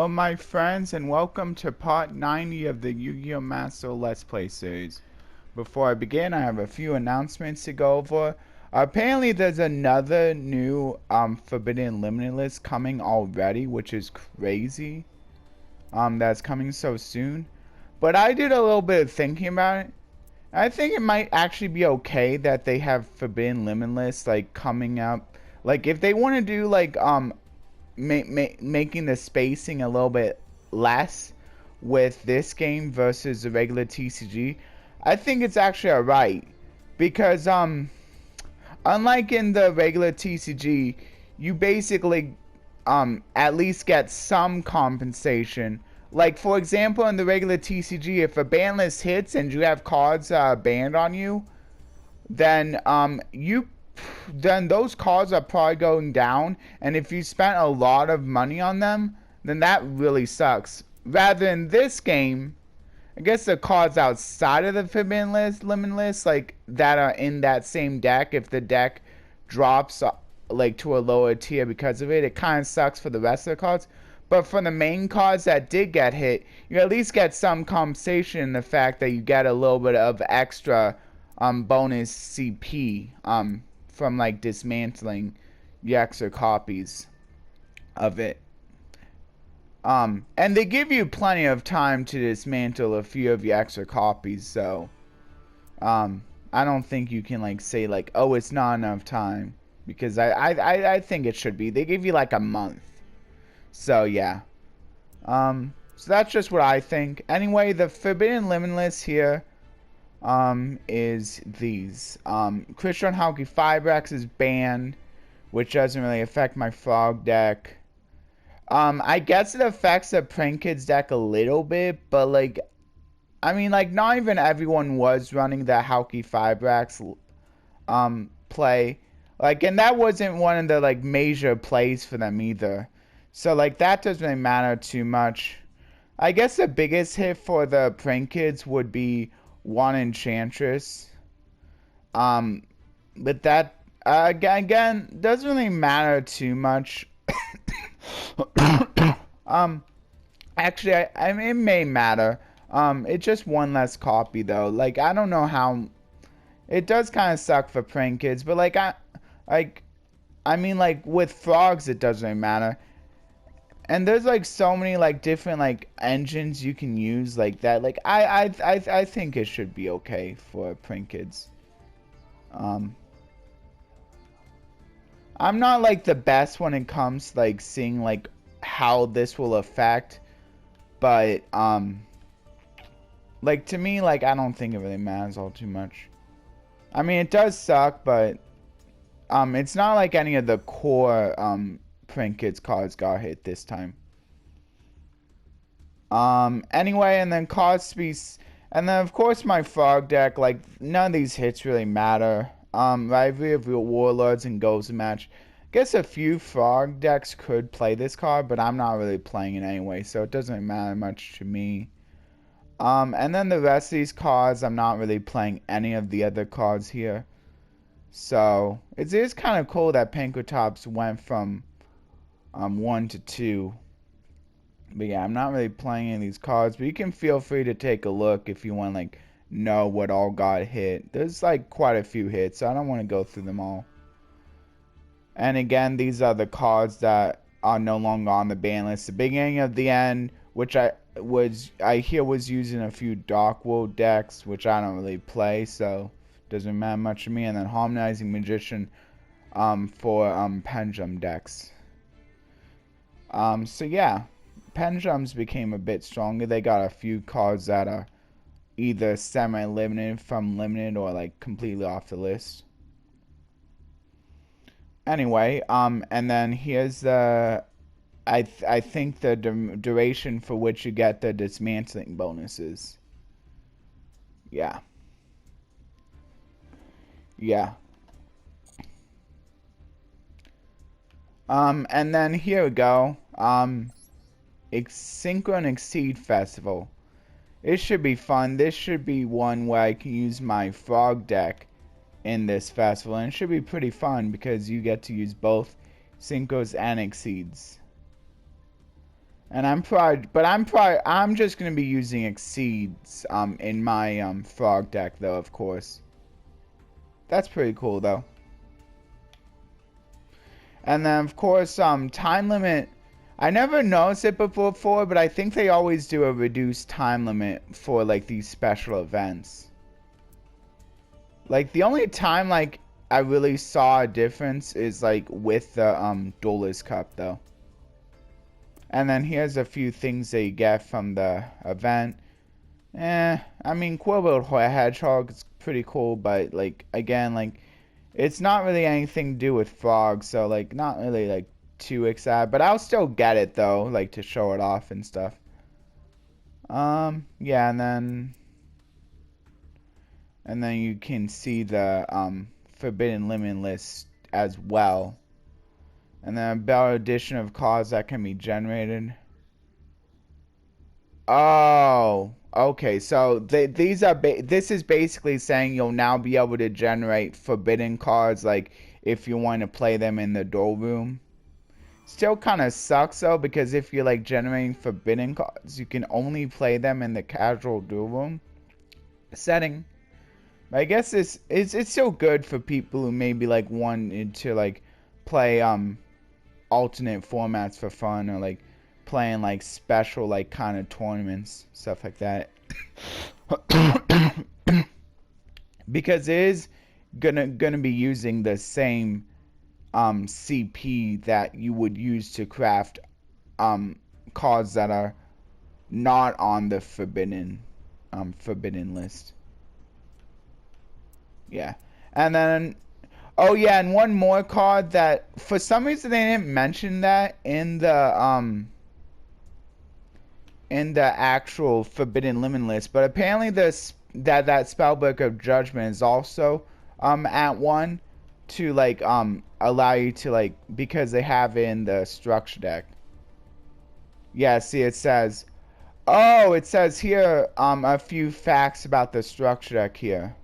My friends, and welcome to part 90 of the Yu-Gi-Oh! Master Let's Play series. Before I begin, I have a few announcements to go over. Apparently, there's another new Forbidden Limitless coming already, which is crazy. That's coming so soon. But I did a little bit of thinking about it. I think it might actually be okay that they have Forbidden Limitless, like, coming up. Like, if they want to do, like, making the spacing a little bit less with this game versus the regular TCG, I think it's actually alright. Because, unlike in the regular TCG, you basically, at least get some compensation. Like, for example, in the regular TCG, if a ban list hits and you have cards banned on you, then then those cards are probably going down, and if you spent a lot of money on them, then that really sucks. Rather in this game, I guess the cards outside of the Forbidden Limitless, like that are in that same deck, if the deck drops like to a lower tier because of it, it kind of sucks for the rest of the cards. But for the main cards that did get hit, you at least get some compensation in the fact that you get a little bit of extra bonus CP from like dismantling the extra copies of it. And they give you plenty of time to dismantle a few of your extra copies, so I don't think you can like say like, oh, it's not enough time, because I think it should be. They give you like a month. So yeah. So that's just what I think. Anyway, the Forbidden Limitless here is these. Christian Hauke Fibrax is banned, which doesn't really affect my Frog deck. I guess it affects the Prank Kids deck a little bit, but like, I mean, like, not even everyone was running the Hauke Fibrax play. Like, and that wasn't one of the like major plays for them either. So like that doesn't really matter too much. I guess the biggest hit for the Prank Kids would be one Enchantress. But that again doesn't really matter too much. Actually, I mean, it may matter. It's just one less copy though. Like, I don't know how. It does kind of suck for Prank Kids, but like I mean, like with frogs, it doesn't really matter. And there's like so many like different like engines you can use like that. Like I think it should be okay for Prank Kids. I'm not like the best when it comes to like seeing like how this will affect, but like to me, like I don't think it really matters all too much. I mean, it does suck, but it's not like any of the core Prank Kids cards got hit this time. Anyway, and then and then of course my Frog deck, like none of these hits really matter. Rivalry of Warlords and Ghost Match. Guess a few Frog decks could play this card, but I'm not really playing it anyway, so it doesn't matter much to me. And then the rest of these cards, I'm not really playing any of the other cards here. So it is kind of cool that Pankotops went from 1 to 2. But yeah, I'm not really playing any of these cards, but you can feel free to take a look if you want to like know what all got hit. There's like quite a few hits, so I don't want to go through them all. And again, these are the cards that are no longer on the ban list. The beginning of the end, which I hear was using a few Dark World decks, which I don't really play, so doesn't matter much to me. And then Harmonizing Magician for Pendulum decks. So yeah, Pendulums became a bit stronger. They got a few cards that are either semi-limited from limited or like completely off the list. Anyway, and then here's the I think the duration for which you get the dismantling bonuses. Yeah. Yeah. And then here we go. Synchro and Exceed Festival. It should be fun. This should be one where I can use my Frog deck in this festival, and it should be pretty fun because you get to use both Synchros and Exceeds. And I'm just gonna be using Exceeds in my frog deck though, of course. That's pretty cool though. And then of course time limit. I never noticed it before, but I think they always do a reduced time limit for like these special events. Like the only time like I really saw a difference is like with the Duelist Cup though. And then here's a few things that you get from the event. I mean, Quibbled Hedgehog is pretty cool, but like again, like it's not really anything to do with frogs, so like not really like too excited. But I'll still get it though, like to show it off and stuff. Yeah, and then you can see the Forbidden Limit list as well. And then about addition of cards that can be generated. Oh, okay. So this is basically saying you'll now be able to generate forbidden cards, like if you want to play them in the duel room. Still kind of sucks though, because if you're like generating forbidden cards, you can only play them in the casual duel room setting. But I guess it's still good for people who maybe like wanted to like play alternate formats for fun, or like playing like special like kind of tournaments, stuff like that. Because it is gonna be using the same CP that you would use to craft cards that are not on the forbidden list. Yeah. And then oh yeah, and one more card that for some reason they didn't mention that in the actual Forbidden Limit list, but apparently that Spellbook of Judgment is also at 1 to like allow you to like, because they have it in the structure deck. Yeah, see it says, oh, it says here a few facts about the structure deck here.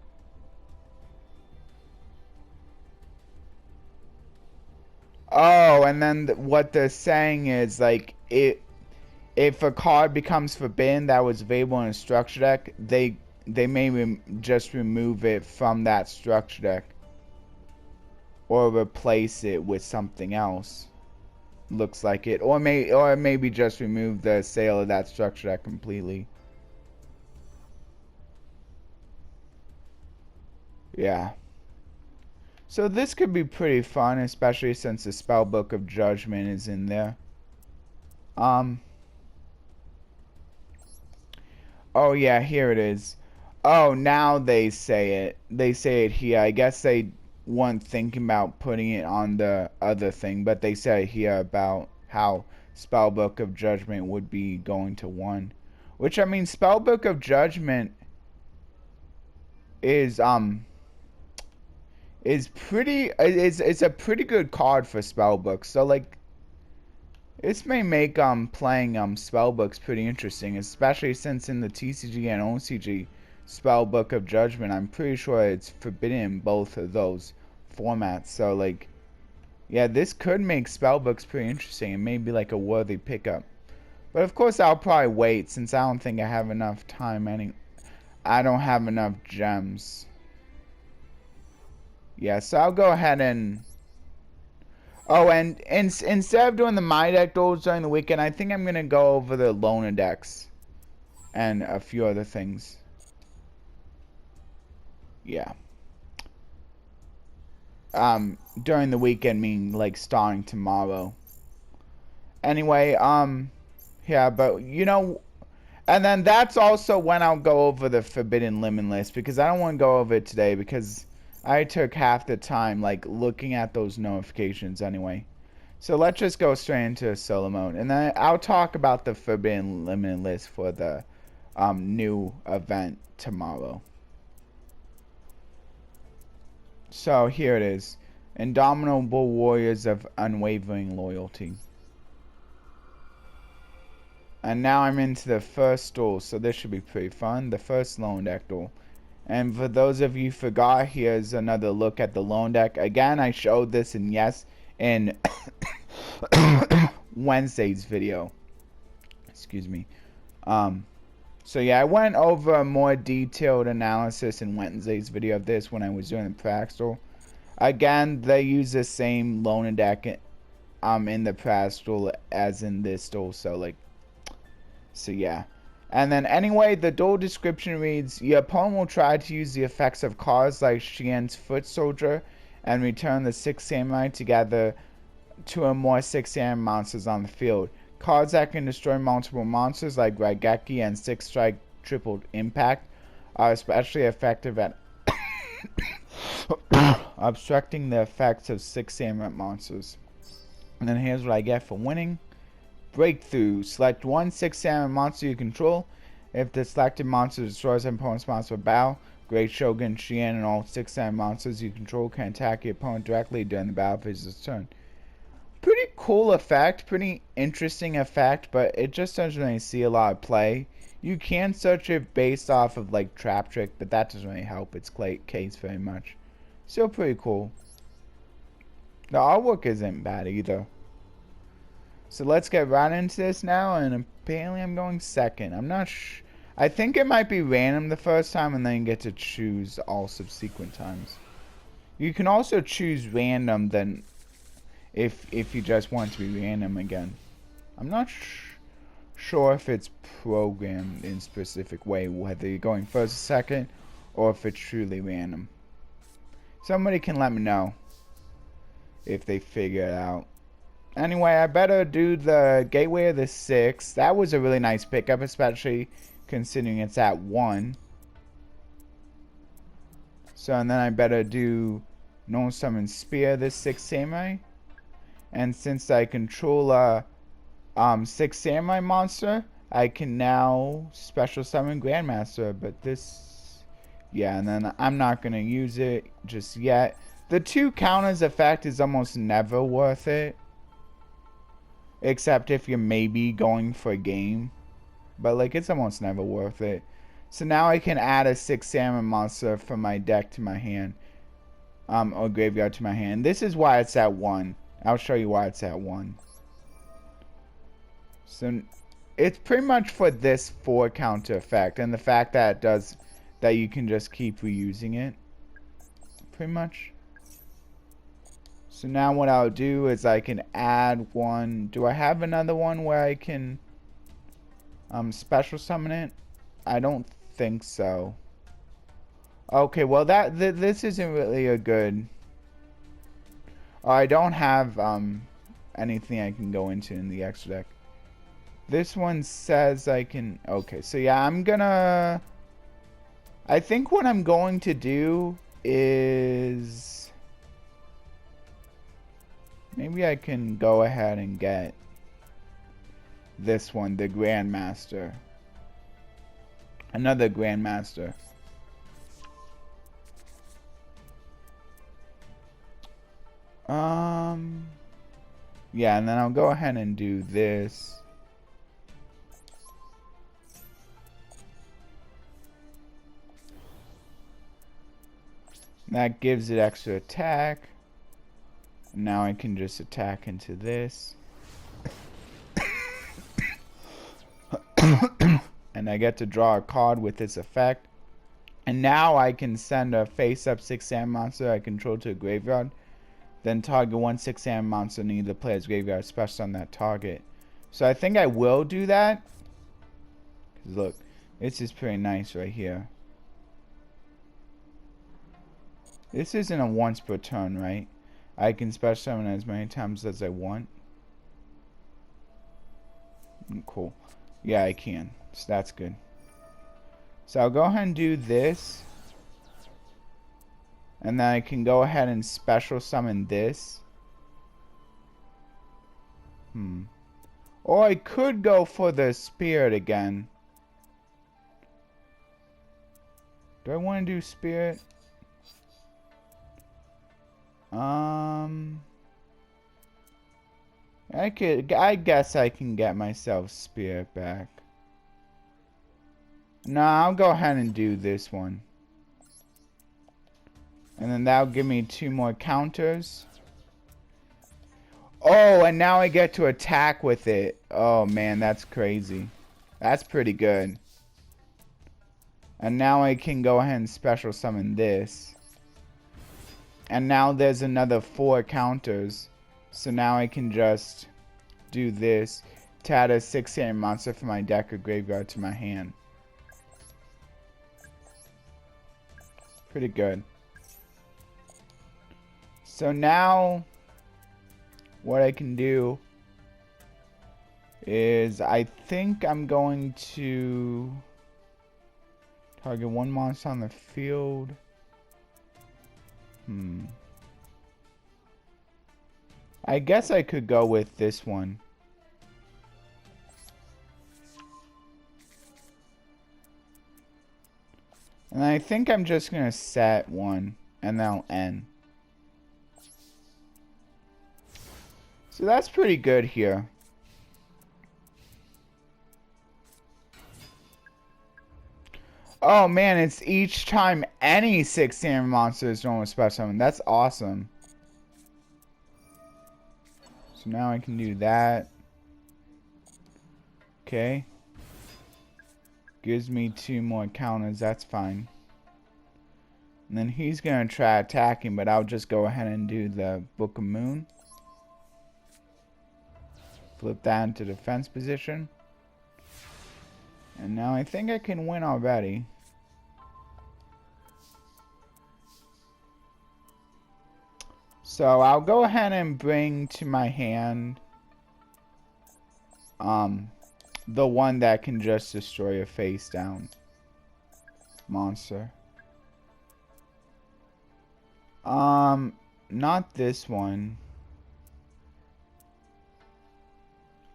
Oh, and then what they're saying is like if a card becomes forbidden that was available in a structure deck, they may just remove it from that structure deck or replace it with something else. Looks like it, or maybe just remove the sale of that structure deck completely. Yeah. So this could be pretty fun, especially since the Spellbook of Judgment is in there. Oh yeah, here it is. Oh, now they say it. They say it here. I guess they weren't thinking about putting it on the other thing, but they say here about how Spellbook of Judgment would be going to 1. Which, I mean, Spellbook of Judgment is pretty, it's a pretty good card for Spellbooks. So like this may make playing Spellbooks pretty interesting, especially since in the TCG and OCG Spellbook of Judgment, I'm pretty sure it's forbidden in both of those formats. So like, yeah, this could make Spellbooks pretty interesting and maybe like a worthy pickup. But of course I'll probably wait, since I don't think I have enough time I don't have enough gems. Yeah, so I'll go ahead and... Oh, and instead of doing the My Deck duels during the weekend, I think I'm going to go over the loaner decks and a few other things. Yeah. During the weekend, meaning like starting tomorrow. Anyway, yeah, but you know, and then that's also when I'll go over the Forbidden Limit list, because I don't want to go over it today because I took half the time like looking at those notifications anyway. So let's just go straight into solo mode, and then I'll talk about the Forbidden Limit list for the new event tomorrow. So here it is. Indomitable Warriors of Unwavering Loyalty. And now I'm into the first duel, so this should be pretty fun. The first loan deck duel. And for those of you who forgot, here's another look at the loan deck. Again, I showed this in Wednesday's video. Excuse me. So yeah, I went over a more detailed analysis in Wednesday's video of this when I was doing the Praxtal. Again, they use the same loner deck in the Praxtal as in this duel, so yeah. And then anyway, the duel description reads, your opponent will try to use the effects of cards like Xian's Foot Soldier and return the 6 Samurai together 2 or more 6 Samurai monsters on the field. Cards that can destroy multiple monsters like Raigeki and 6 Strike Triple Impact are especially effective at obstructing the effects of 6 Samurai monsters. And then here's what I get for winning. Breakthrough. Select one 6 Samurai monster you control. If the selected monster destroys an opponent's monster with battle, Great Shogun, Xian, and all 6 Samurai monsters you control can attack your opponent directly during the battle phase of his turn. Pretty cool effect, pretty interesting effect, but it just doesn't really see a lot of play. You can search it based off of like Trap Trick, but that doesn't really help its case very much. Still pretty cool. The artwork isn't bad either. So let's get right into this now, and apparently I'm going second. I'm not I think it might be random the first time and then you get to choose all subsequent times. You can also choose random then if you just want to be random again. I'm not sure if it's programmed in a specific way, whether you're going first or second, or if it's truly random. Somebody can let me know if they figure it out. Anyway, I better do the Gateway of the 6. That was a really nice pickup, especially considering it's at 1. So, and then I better do No Summon Spear, this 6 Samurai. And since I control a 6 Samurai monster, I can now special summon Grandmaster. But this, yeah, and then I'm not going to use it just yet. The 2 counters effect is almost never worth it. Except if you're maybe going for a game. But like, it's almost never worth it. So now I can add a 6 Samurai monster from my deck to my hand. Or graveyard to my hand. This is why it's at 1. I'll show you why it's at 1. So it's pretty much for this 4 counter effect. And the fact that it does that you can just keep reusing it. Pretty much. So now what I'll do is I can add one. Do I have another one where I can special summon it? I don't think so. Okay, well this isn't really a good. Oh, I don't have anything I can go into in the extra deck. This one says I can. Okay, so yeah, I'm gonna. I think what I'm going to do is. Maybe I can go ahead and get this one, the Grandmaster. Another Grandmaster. Yeah, and then I'll go ahead and do this. That gives it extra attack. Now I can just attack into this. And I get to draw a card with this effect. And now I can send a face-up 6 Samurai monster I control to a graveyard. Then target one 6 Samurai monster in either player's graveyard special on that target. So I think I will do that. 'Cause look, this is pretty nice right here. This isn't a once per turn, right? I can special summon as many times as I want. Cool. Yeah, I can. So that's good. So I'll go ahead and do this. And then I can go ahead and special summon this. Or I could go for the Spirit again. Do I want to do Spirit? I guess I can get myself Spirit back. No, I'll go ahead and do this one. And then that'll give me 2 more counters. Oh, and now I get to attack with it. Oh man, that's crazy. That's pretty good. And now I can go ahead and special summon this. And now there's another 4 counters. So now I can just do this to add a 6-hand monster from my deck or graveyard to my hand. Pretty good. So now what I can do is I think I'm going to target 1 monster on the field. I guess I could go with this one. And I think I'm just gonna set 1 and then I'll end. So that's pretty good here. Oh man, it's each time any 6-hand monster is doing a special summon. That's awesome. So now I can do that. Okay. Gives me 2 more counters, that's fine. And then he's gonna try attacking, but I'll just go ahead and do the Book of Moon. Flip that into defense position. And now I think I can win already. So I'll go ahead and bring to my hand the one that can just destroy a face down monster. Not this one.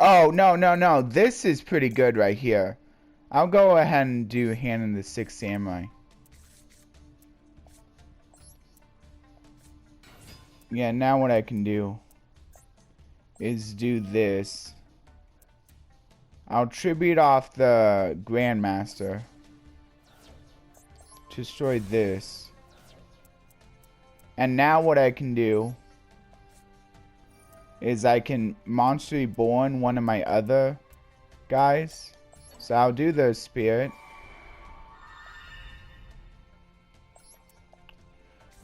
Oh, no. This is pretty good right here. I'll go ahead and do Hand in the Sixth Samurai. Yeah, now what I can do is do this. I'll tribute off the Grandmaster to destroy this. And now what I can do is I can Monster Reborn one of my other guys. So I'll do the Spirit.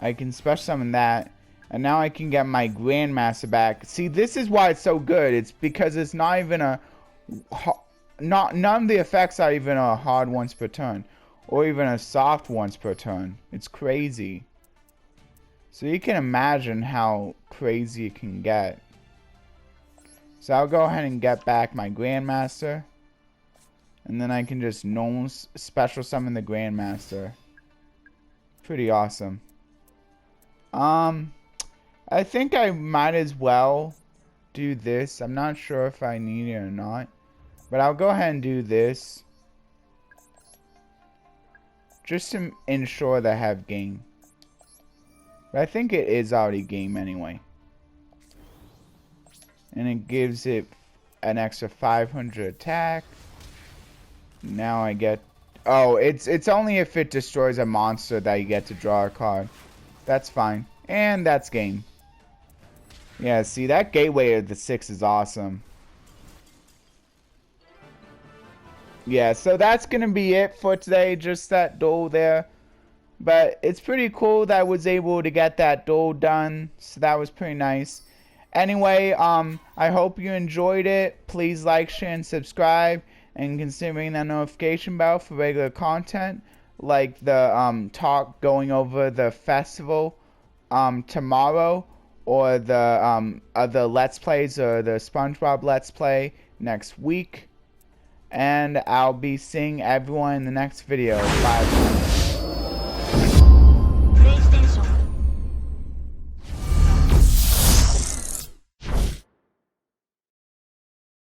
I can special summon that. And now I can get my Grandmaster back. See, this is why it's so good. It's because it's not even a... none of the effects are even a hard once per turn. Or even a soft once per turn. It's crazy. So you can imagine how crazy it can get. So I'll go ahead and get back my Grandmaster. And then I can just normal special summon the Grandmaster. Pretty awesome. I think I might as well do this. I'm not sure if I need it or not. But I'll go ahead and do this. Just to ensure that I have game. But I think it is already game anyway. And it gives it an extra 500 attack. Now I get... Oh, it's only if it destroys a monster that you get to draw a card. That's fine. And that's game. Yeah, see, that Gateway of the 6 is awesome. Yeah, so that's going to be it for today. Just that duel there. But it's pretty cool that I was able to get that duel done. So that was pretty nice. Anyway, I hope you enjoyed it. Please like, share, and subscribe. And consider ringing that notification bell for regular content. Like the talk going over the festival tomorrow. Or the other Let's Plays or the SpongeBob Let's Play next week. And I'll be seeing everyone in the next video. Bye.